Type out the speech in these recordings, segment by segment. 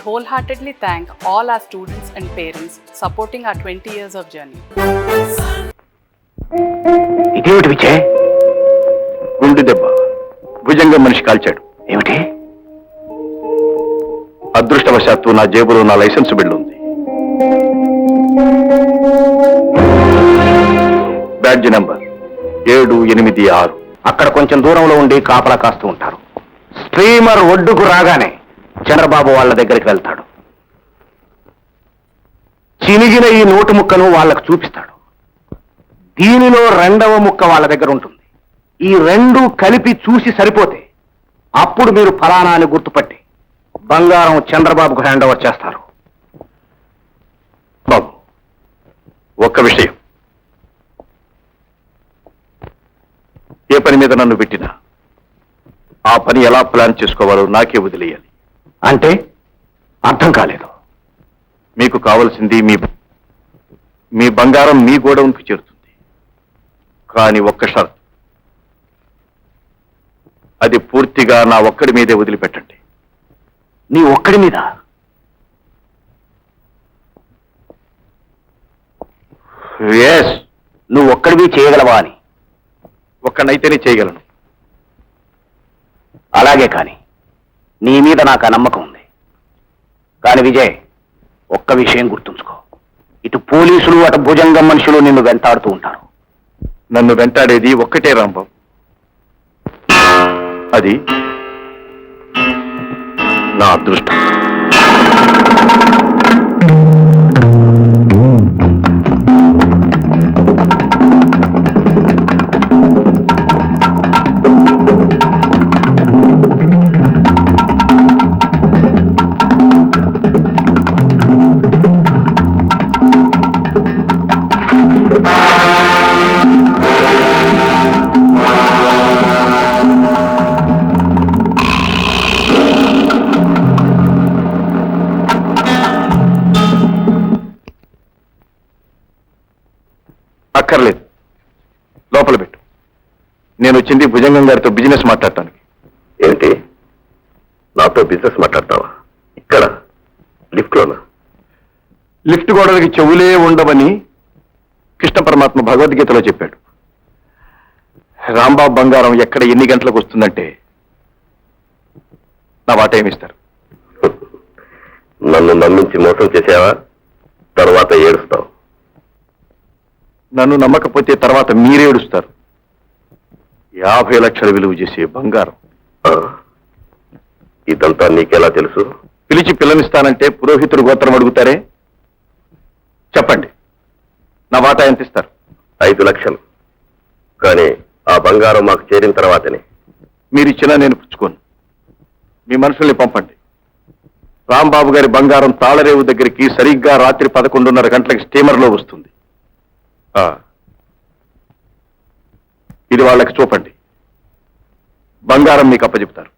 wholeheartedly thank all our students and parents supporting our 20 years of journey. ఇదేమిటి విజయ్? గుండు దెబ్బ, భుజంగం మనిషి కాల్చాడు. ఏమిటి? అదృష్టవశాత్తు నా జేబులో నా లైసెన్స్ బిల్లు ఉంది. Badge number 786. అక్కడ కొంచెం దూరంలో ఉండి కాపలా కాస్తూ ఉంటారు. స్ట్రీమర్ ఒడ్డుకు రాగానే చంద్రబాబు వాళ్ళ దగ్గరికి వెళ్తాడు. చినిగిన ఈ నోటు ముక్కను వాళ్ళకు చూపిస్తాడు. దీనిలో రెండవ ముక్క వాళ్ళ దగ్గర ఉంటుంది. ఈ రెండు కలిపి చూసి సరిపోతే అప్పుడు మీరు ఫలానా అని గుర్తుపట్టి బంగారం చంద్రబాబుకు హ్యాండ్ ఓవర్ చేస్తారు. బాబు, ఒక్క విషయం, ఏ పని మీద నన్ను పెట్టినా ఆ పని ఎలా ప్లాన్ చేసుకోవాలో నాకే వదిలేయాలి. అంటే అర్థం కాలేదు. మీకు కావలసింది మీ బంగారం మీ గోడౌన్కి చేరుతుంది. కానీ ఒక్క షరతు, అది పూర్తిగా నా ఒక్కడి మీదే వదిలిపెట్టండి. నీ ఒక్కడి మీద? ఎస్, నువ్వు ఒక్కడివి చేయగలవా అని. ఒక్కడైతేనే చేయగలను. అలాగే, కానీ నీ మీద నాకు ఆ నమ్మకం ఉంది. కానీ విజయ్, ఒక్క విషయం గుర్తుంచుకో, ఇటు పోలీసులు అటు భుజంగం మనుషులు నిన్ను వెంటాడుతూ ఉంటారు. నన్ను వెంటాడేది ఒక్కటే రాంబాబు, అది నా అదృష్టం. అక్కర్లేదు, లోపల పెట్టు. నేను వచ్చింది భుజంగం గారితో బిజినెస్ మాట్లాడటానికి. ఏంటి, నాతో బిజినెస్ మాట్లాడతావా? ఇక్కడ లిఫ్ట్లోనా? లిఫ్ట్ గోడలకి చెవులే ఉండవని కృష్ణ పరమాత్మ భగవద్గీతలో చెప్పాడు. రాంబాబు బంగారం ఎక్కడ ఎన్ని గంటలకు వస్తుందంటే నా వాట ఏమిస్తారు? నన్ను నమ్మించి మోసం చేసావా? తర్వాత ఏడుస్తావు. నన్ను నమ్మకపోతే తర్వాత మీరేడుస్తారు. 50 లక్షల విలువ చేసే బంగారం. ఇదంతా నీకెలా తెలుసు? పిలిచి పిల్లనిస్తానంటే పురోహితుడు గోత్రం అడుగుతారే. చెప్పండి, నా వాటా ఎంత ఇస్తారు? 5 లక్షలు. కానీ ఆ బంగారం మాకు చేరిన తర్వాతనే. మీరిచ్చినా నేను పుచ్చుకోను. మీ మనుషుల్ని పంపండి. రాంబాబు గారి బంగారం తాళరేవు దగ్గరికి సరిగ్గా రాత్రి 11:30 గంటలకి స్టీమర్లో వస్తుంది. ఇది వాళ్ళకి చూపండి. బంగారం మీకు అప్పచెప్తారు.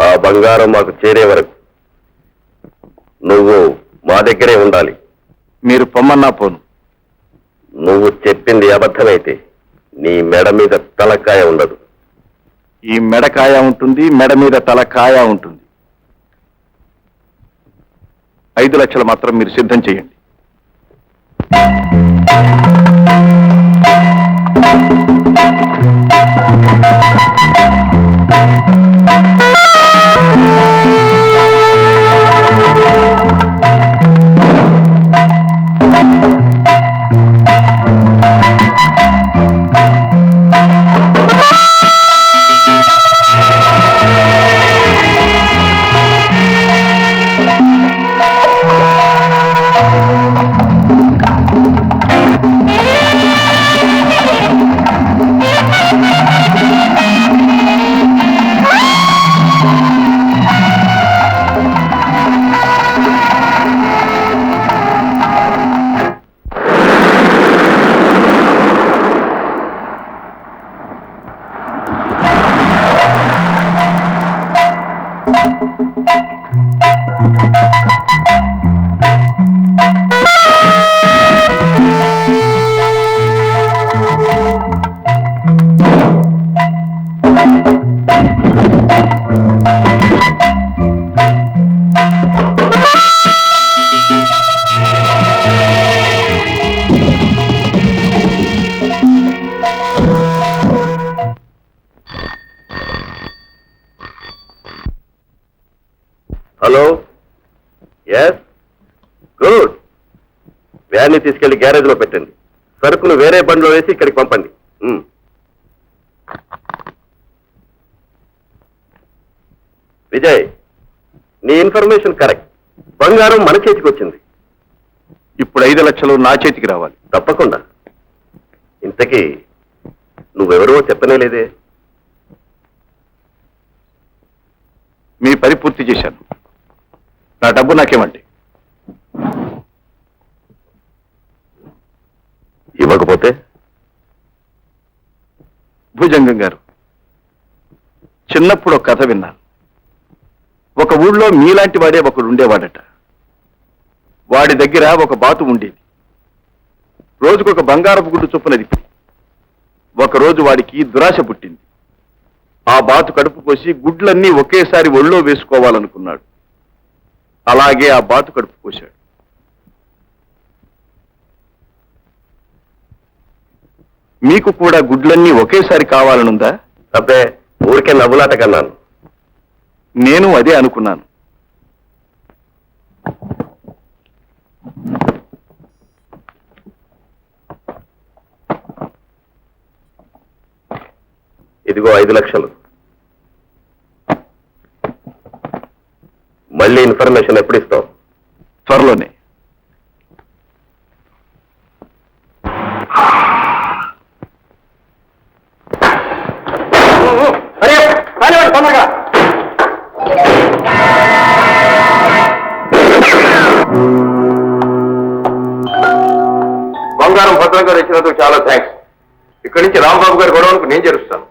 ఆ బంగారం మాకు చేరే వరకు నువ్వు మా దగ్గరే ఉండాలి. మీరు పొమ్మన్నా పోను. నువ్వు చెప్పింది అబద్ధమైతే నీ మెడ మీద తలకాయ ఉండదు. ఈ మెడకాయ ఉంటుంది, మెడ మీద తలకాయ ఉంటుంది. 5 లక్షలు మాత్రం మీరు సిద్ధం చేయండి. Hello, yes, good. వ్యాన్ని తీసుకెళ్లి గ్యారేజ్ లో పెట్టండి. సరుకులు వేరే బండిలో వేసి ఇక్కడికి పంపండి. విజయ్, నీ ఇన్ఫర్మేషన్ కరెక్ట్. బంగారం మన చేతికి వచ్చింది. ఇప్పుడు 5 లక్షలు నా చేతికి రావాలి. తప్పకుండా. ఇంతకీ నువ్వెవరో చెప్పనే లేదే. మీ పని పూర్తి చేశాను. నా డబ్బు నాకేమండి. ఇవ్వకపోతే? భుజంగం గారు, చిన్నప్పుడు ఒక కథ విన్నాను. ఒక ఊళ్ళో మీలాంటి వాడే ఒకడు ఉండేవాడట. వాడి దగ్గర ఒక బాతు ఉండేది. రోజుకొక బంగారపు గుడ్డు చొప్పునది. ఒకరోజు వాడికి దురాశ పుట్టింది. ఆ బాతు కడుపు కోసి గుడ్లన్నీ ఒకేసారి ఒళ్ళో వేసుకోవాలనుకున్నాడు. అలాగే ఆ బాతు కడుపు కోశాడు. మీకు కూడా గుడ్లన్నీ ఒకేసారి కావాలనుందా? అబ్బే, ఊరికే నవ్వులాట కన్నాను. నేను అదే అనుకున్నాను. ఇదిగో 5 లక్షలు. మళ్ళీ ఇన్ఫర్మేషన్ ఎప్పుడు ఇస్తావు? త్వరలోనే. బంగారం భద్రంగా తెచ్చినందుకు చాలా థ్యాంక్స్. ఇక్కడి నుంచి రాంబాబు గారి గొడవలకు నేను చేరుస్తాను.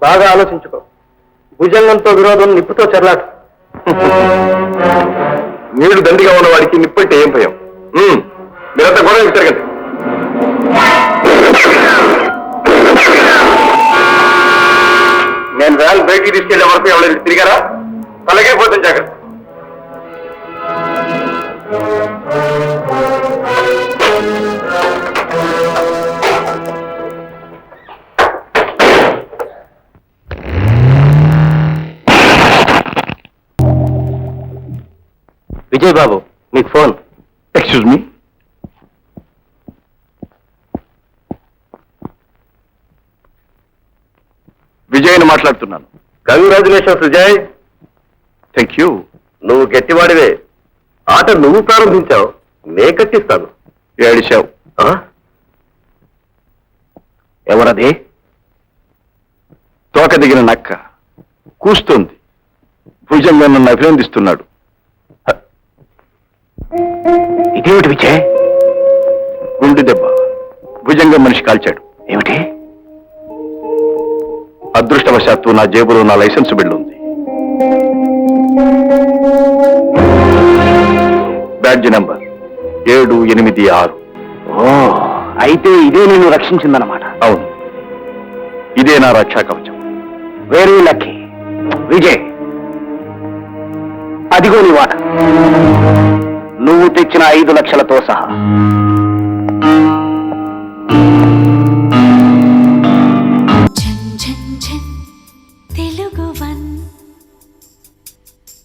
బాగా ఆలోచించుకో. భుజంగంతో విరోధం నిప్పుతో చెర్లాట. నీళ్లు దండిగా ఉన్న వాడికి నిప్పంటే ఏం భయం? మీరంతా గొడవ తిరగండి. నేను వ్యాన్ బయటికి తీసుకెళ్లే వరకు ఎవరైనా తిరిగారా? అలాగే పోతాం జాగ్రత్త. విజయ్ బాబు, మీకు ఫోన్. Excuse me. విజయ్ని మాట్లాడుతున్నాను. కంగ్రాచులేషన్స్ విజయ్. Thank you. నువ్వు గట్టివాడివే. ఆట నువ్వు ప్రారంభించావు, నే కట్టిస్తాను. ఏడిశావు. ఎవరది? తోక దిగిన నక్క కూస్తోంది. భుజంగా నన్ను అభినందిస్తున్నాడు. ఇదేమిటి విజయ్? గుండె దెబ్బ. భుజంగం మనిషి కాల్చాడు. ఏమిటి? అదృష్టవశాత్తు నా జేబులో నా లైసెన్స్ బిల్లు ఉంది. Badge number 786. ఓ, అయితే ఇదే నిన్ను రక్షించిందన్నమాట. అవును, ఇదే నా రక్షా కవచం. Very lucky Vijay. అదిగో నీ వాట. నువ్వు తెచ్చిన 5 లక్షలతో సహా